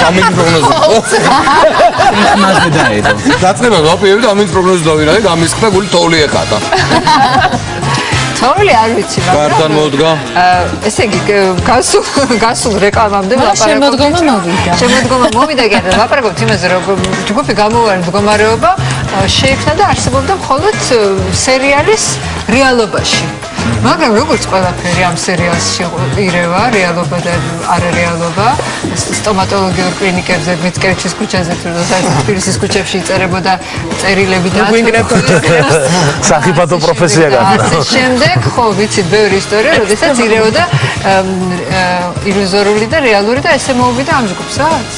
ამის პროგნოზი. მასზე დაედო. დაწება ვაპირებ და ამის პროგნოზი დავინახე, გამისხდა გული თოვლი ეხატა. თოვლი არ ვიცი, გარდან მოდგა. ესე იგი გასულ რეკლამამდე შემოდგომა მოვიდა. შემოდგომა მოვიდა კი არა, ვაპარაკობთ იმაზე, რომ ჯგუფი გამოვიდა მდგომარეობა შეიქმნა და არსებობდა მხოლოდ სერიალის რეალობაში. მაგრამ როგორც ყველაფერი ამ სერიალში ირევა, რეალობა და არარეალობა, სტომატოლოგიურ კლინიკებზე, მიცკერჩის ქუჩაზე თუ თბილისის ქუჩებში იწერებოდა წერილები და სახიფათო პროფესია გახდა. შემდეგ ხო ვიცით ბევრი ისტორია, როდესაც ირეოდა ილუზორული და რეალური და ესე მოვიდა ამ ჯგუფს, რაც?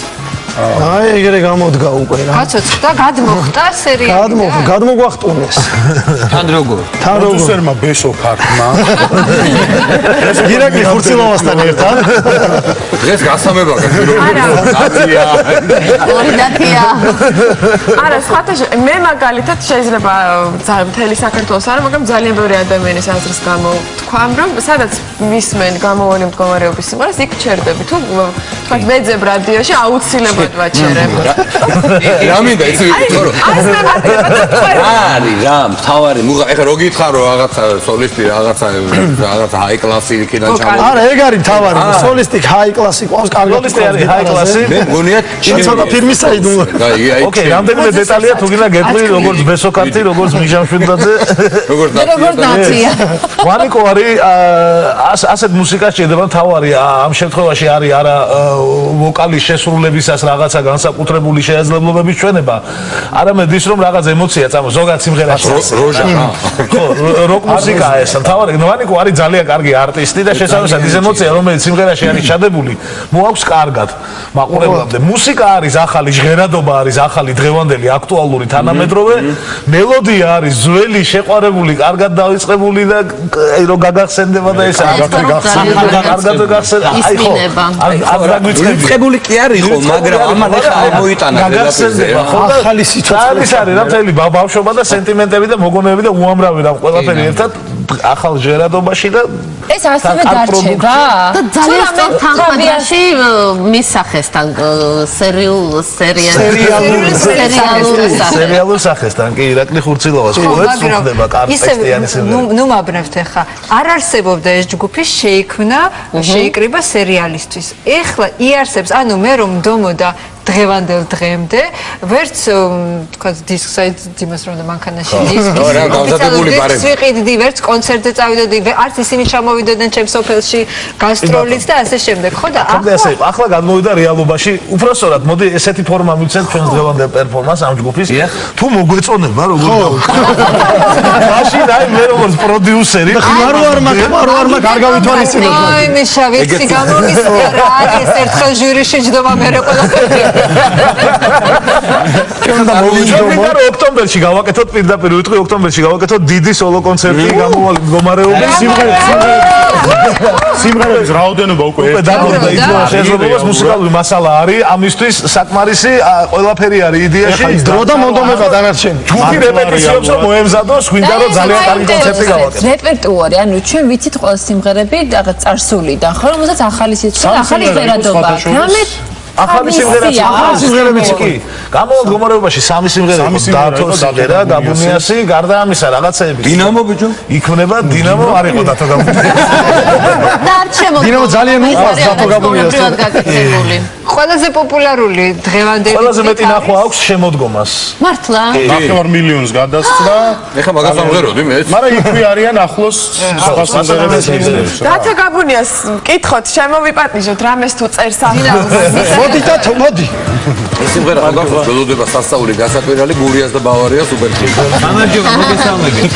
აი ეგრე გამოდგა უკვე რა. გაცოცხლდა, გადმოხტა სერიალი. გადმოგვახტუნეს. თან როგორ? პროდიუსერმა ბესო ქართმა. ირაკლი ხურცილოვასთან ერთად. დღეს გასამება გაცია. ორი დათია. არა, სხვათა მე მაგალითად შეიძლება მთელი საქართველოს არა, მაგრამ ძალიან ბევრი ადამიანის აზრის გამო თქვა, რომ სადაც მისმენ გამოვლენილ მდგომარეობის სიმღერას, იქ ჩერდები. თუ თქვა ვეძებ რადიოში აუცილებლად ვაჩერებ. რა მინდა იცი ვიქო რომ არის რა მთავარი მუღა ეხლა რო გითხარ რომ რაღაცა სოლისტი რაღაცა ჰაი კლასი იქიდან ჩამოვა არა ეგ არის მთავარი სოლისტი ჰაი კლასი ყავს კარგად სოლისტი არის ჰაი კლასი მე მგონია ცოტა ფირმის საიდუმლო ოკეი რამდენიმე დეტალია თუ გინდა გეტყვი როგორც ბესოკარტი როგორც მიჟამშვიდაძე როგორც დათია ვანიკო არის ასეთ მუსიკას შეიძლება მთავარი ამ შემთხვევაში არის არა ვოკალის შესრულებისას რაღაცა განსაკუთრებული შესაძლებლობების ჩვენება არამედ ის რომ რაღაც ემოცია წამოს ზოგადად სიმღერაში როჟა ხო როკ მუსიკაა ეს მთავარი ვანიკო არის ძალიან კარგი არტისტი და შესაბამისად ის ემოცია რომელიც სიმღერაში არის ჩადებული მოაქვს კარგად მაყურებლამდე მუსიკა არის ახალი ჟღერადობა არის ახალი დღევანდელი აქტუალური თანამედროვე მელოდია არის ძველი შეყვარებული კარგად დავიწყებული და რომ გაგახსენდება და ეს კარგად გაგახსენდება აი ხო არ დაგვიწყებული კი არის ხო მაგრამ ამან ახლა მოიტანა გაგახსენდება ახალი სიტუაცია არის რა მთელი ბავშვობა და სენტიმენტები და მოგონებები და უამრავი რა ყველაფერი ერთად ახალ ჟღერადობაში და ეს ასევე დარჩება და ძალიან სწორ თანხმობაში მის სახესთან სერიალურ სახესთან კი ირაკლი ხურცილოვას ყოველთვის უხდება კარტექსტიანი სიმღერა ნუ მაბრევთ ახლა არ არსებობდა ეს ჯგუფი შეიკრიბა სერიალისთვის ეხლა იარსებს ანუ მე რომ მდომოდა დღევანდელ დღემდე ვერც თქვა დისკსაით იმას რომ მანქანაში დისკი რა გავზადებული ბარები ვიყიდდი ვერც კონცერტზე წავიდოდი არც ისინი ჩამოვიდოდნენ ჩემს სოფელში გასტროლით და ასე შემდეგ ხო და ახლა გადმოვიდა რეალობაში უბრალოდ მოდი ესეთი ფორმა მივცეთ ჩვენს დღევანდელ პერფორმანსს ამ ჯგუფის თუ მოგვეწონება როგორ მაშინ აი მე როგორც პროდიუსერი ხმარვარმა კარგ გავითვალისწინოთ აი მე შავიცი გამომისცა რა არის ერთხელ ჟურიში ჯდომა მე ყველაფერი ჩვენ და მოვიჯდომო ოქტომბერში გავაკეთოთ პირდაპირ ვიტყვი ოქტომბერში გავაკეთოთ დიდი სოლო კონცერტი გამოვალ მდგომარეობის სიმღერების რაოდენობა უკვე დაგვიდა იდეა შესაძლებლობას მუსიკალური მასალა არის ამისთვის საკმარისი ყველაფერი არის იდეაში დრო და მონდომება დანარჩენი ჯგუფი რეპეტიციებს რომ მოემზადოს გვინდა რომ ძალიან კარგი კონცერტი გავაკეთოთ რეპერტუარი ანუ ჩვენ ვიცით ყველა სიმღერები რაღაც წარსულიდან ხო რომელსაც ახალი სიტყვა ახალი ჟღერადობა რამე ახალი სიმღერებიც კი გამოვალ მდგომარეობაში სამი სიმღერა დათო სიმღერა გაბუნიასი გარდა ამისა რაღაცეები დინამო ბიჭო იქნება დინამო არ იყო დათო დარჩემო დინამო ძალიან უყვარს დათო გაბუნიასი ყველაზე პოპულარული დღევანდელი ყველაზე მეტი ნახვა აქვს შემოდგომას მართლა 9 მილიონს გადასცდა ეხლა მაგას ამღეროდი მე მაგრამ იქვე არიან ახლოს სხვა სიმღერებს დათო გაბუნიას მკითხოთ შემოვიპატიჟოთ რამეს თუ წერს მოდი დათო მოდი ეს სიმღერა მაგას ველოდება სასწაული გასაკვირალი გურიას და ბავარიას უპერფილმი გამარჯობა მოგესალმებით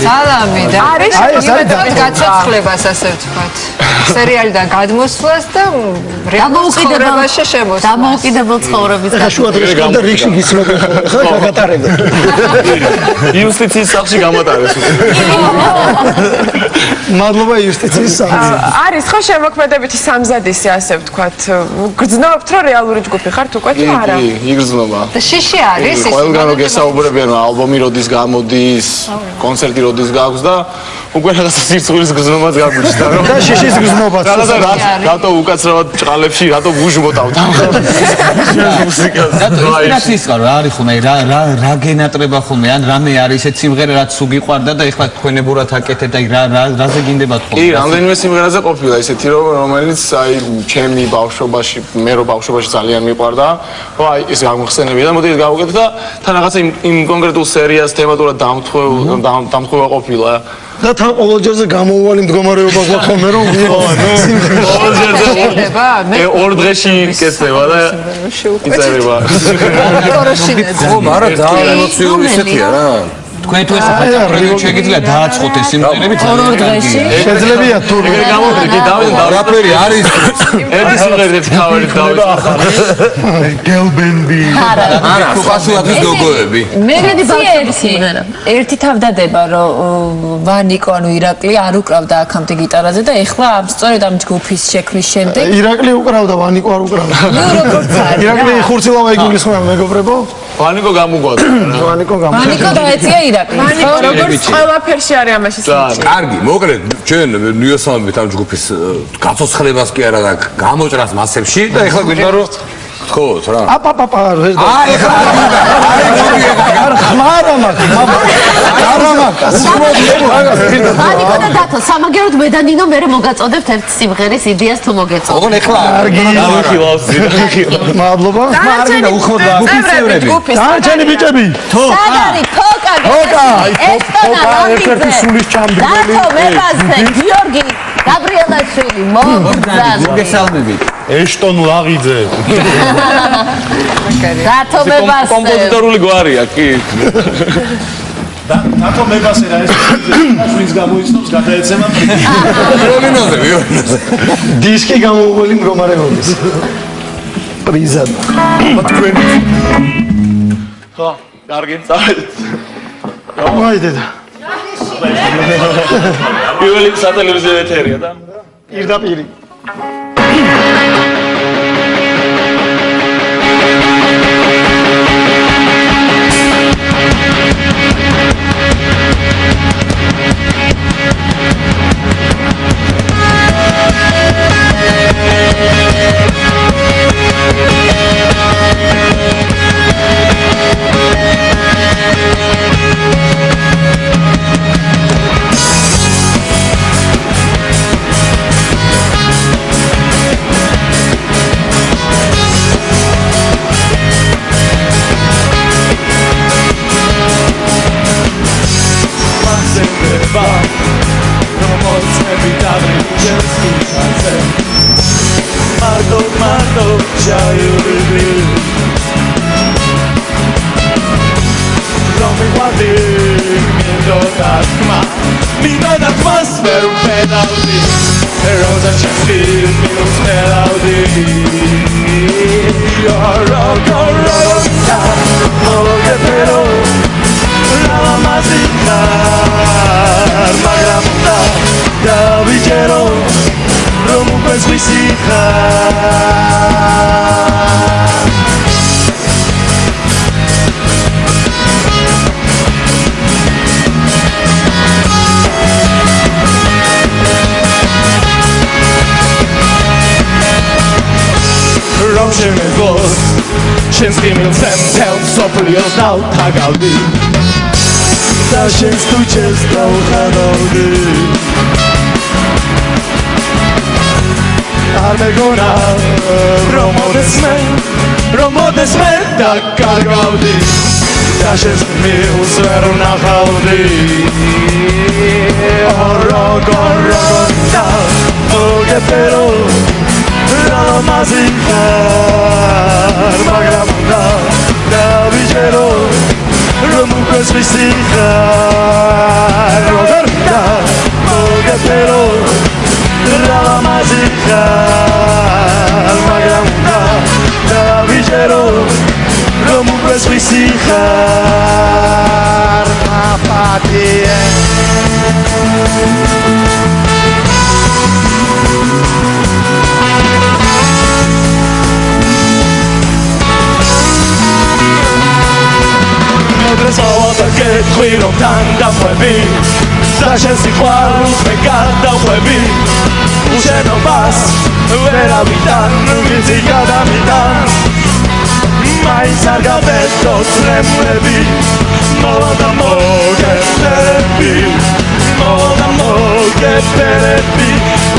სალამი და არის გაცოცხლებას ასე ვთქვათ სერიალიდან გადმოსვლას და დამოუკიდებელობაში შემოსვლას დამოუკიდებელ ცხოვრების შუა დღეს და რიგში გიცნობენ ხო გაგატარებდა იუსტიციის სახლში გამატარეს მადლობა იუსტიციის სახლში არის ხო შემოქმედებითი სამზადისი ასე ვთქვათ გრძნობთ რომ რეალური ჯგუფი ხართ უკვე თუ არა კი იგრძნობა და შიში არის ის ყველგან რომ გესაუბრებიან რომ ალბომი როდის გამოდის კონცერტი როდის გაქვს და უკვე რაღაცა სიცოცხლის გზნობაც გაგვიჩნდა რომ და შიშის გზნობაც. რაღაცა რატო უკაცრავად ჭყალებში რატო ვუჟმოტავთ ინსპირაციის წყარო რა არის ხოლმე რა გენატრება ხოლმე ან რამე არის ესეთ სიმღერა რაც სულ გიყვარდა და ეხლა თქვენებურად აკეთეთ და რაზე გინდებათ ხოლმე კი რამდენიმე სიმღერაზე ყოფილა ისეთი რომელიც აი ჩემი ბავშვობაში მე რო ბავშვობაში ძალიან მიყვარდა რომ აი ეს გამხსენებია და მოდი გავუკეთე და თან რაღაცა იმ კონკრეტულ სერიას თემატურად დამთხოვა ყოფილა და თან ყოველჯერზე გამოუვალი მდგომარეობა გვაქვს რომ ორ დღეში კეთდება და იწერება ხო მაგრამ ძალიან ემოციური ისეთია რა თქვენ თუ ეს ახლა შეგიძლია დააწყოთ ეს სიმღერები ორ დღეში შეძლებია თუ გამოვიდი დავიდე რაპერი არის ერთი სიმღერით თავი გელბენდი არა სხვასუათის ლოგოები მე ერთი თავდადება რომ ვანიკო ანუ ირაკლი არ უკრავდა აქამდე გიტარაზე და ეხლა სწორედ ამ ჯგუფის შექმნის შემდეგ ირაკლი უკრავდა ვანიკო არ უკრავდა ნუ როგორც არის ირაკლი ხურცილავა იგულისხმება მეგობრებო ვანიკო გამოგვადა ვანიკო დაეწია ირაკლი ვანიკო როგორც ყველაფერში არის ამაში სიჩი კარგი მოკლედ ჩვენ ნიოსამებით ამ ჯგუფის გაცოცხლებას კი არა და გამოჭრას მასებში და ეხლა გვინდა რომ ხო რა აპაპაპა ეხლა არ ხმარა მაქვს ვანიკო და დათო სამაგეროდ მე და ნინო მე მოგაწოდებთ ერთ სიმღერის იდეას თუ მოგეწოდეთ ოღონ ეხლა მადლობა მარინა უხმოდა წევრები ჩენი ბიჭები სადარი ფოკა ერთ-ერთი სულის ჭამდრელი დათო მებაზზე გიორგი გაბრიელაშვილი მოგზაურე მოგესალმებით ეშტონ ლაღიძე დათო მებაზზე კომპოზიტორული გვარია კი დათო მებასე რა ეს ვინც გამოიცნობს გადაეცემა ვიოლინოზე დისკი გამოუვალი მდგომარეობის პრიზად ხო კარგი წავედით მოიდედა პირველი სატელევიზიო ეთერია და პირდაპირი შენს გიმილცემ თელ სოფლიოს დავთაგავდი და შენს თუჩეს დავხადავდი არ მეგონა რომ მოდეს მე დაკარგავდი და შენს მილს ვერ ვნახავდი როგორ და მოგეფერო Ramazikar, magramunda, davijero, romukas visikar, rodarda, mogepero, Ramazikar, magramunda, davijero, romukas visikar, apatie. Sawa da che qui non tanta poi და შენ სიყვარულს მე გადავყვები უშენობას ვერავიდან ვიცი გადამიდან მაინც არ გავეთო წრემლები მოვა და მოგეფერები მოვა და მოგეფერები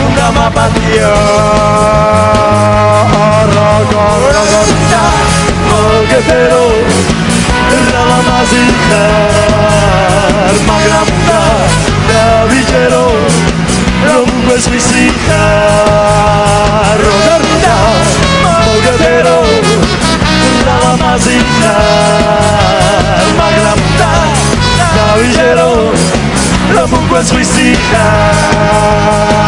უნდა მაპატია რაგორაგორდა მოგეფერო რალამაზი ხარ მაგრამ და დავიჯერო რომ გვესმისი ხარ როგორდა მოგეფერო რალამაზი ხარ მაგრამ და დავიჯერო რომ გვესმისი ხარ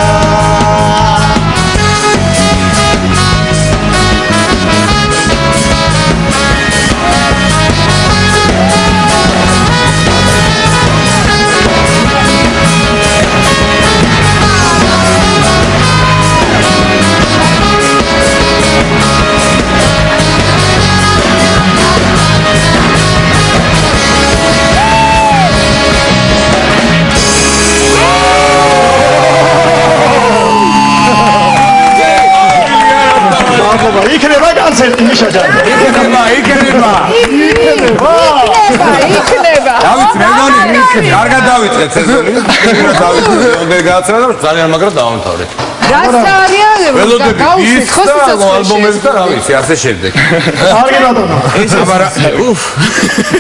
იქნება კონცერტი მიშაჯან იქნება დავით მეგონი კარგად დავიწყეთ სეზონი დავით გააცრა და ძალიან მაგრად დავამთავრეთ რაც არიან ველოდები ის და ალბომები და რა ვიცი ასე შემდეგ კარგი ბატონო ეს აბარა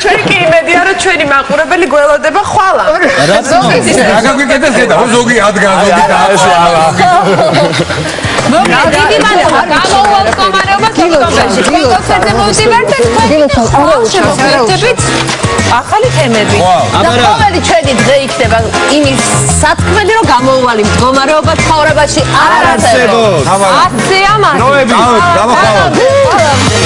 ჩვენ კი იმედია რომ ჩვენი მაყურებელი გველოდება ხვალა რაც რა გაგვიკეთეს ზედა ზოგი ადგა ზოგი და დიდი მადლობა გამოვალ მდგომარეობას ოქტომბერში კონცერტზე მოვდივართ და თქვენ შემოგვიერთებით ახალი თემები და ყოველი ჩვენი დღე იქნება იმის სათქმელი რომ გამოუვალი მდგომარეობა ცხოვრებაში არ არსებობს. არსებობს. ასე ამას. დავით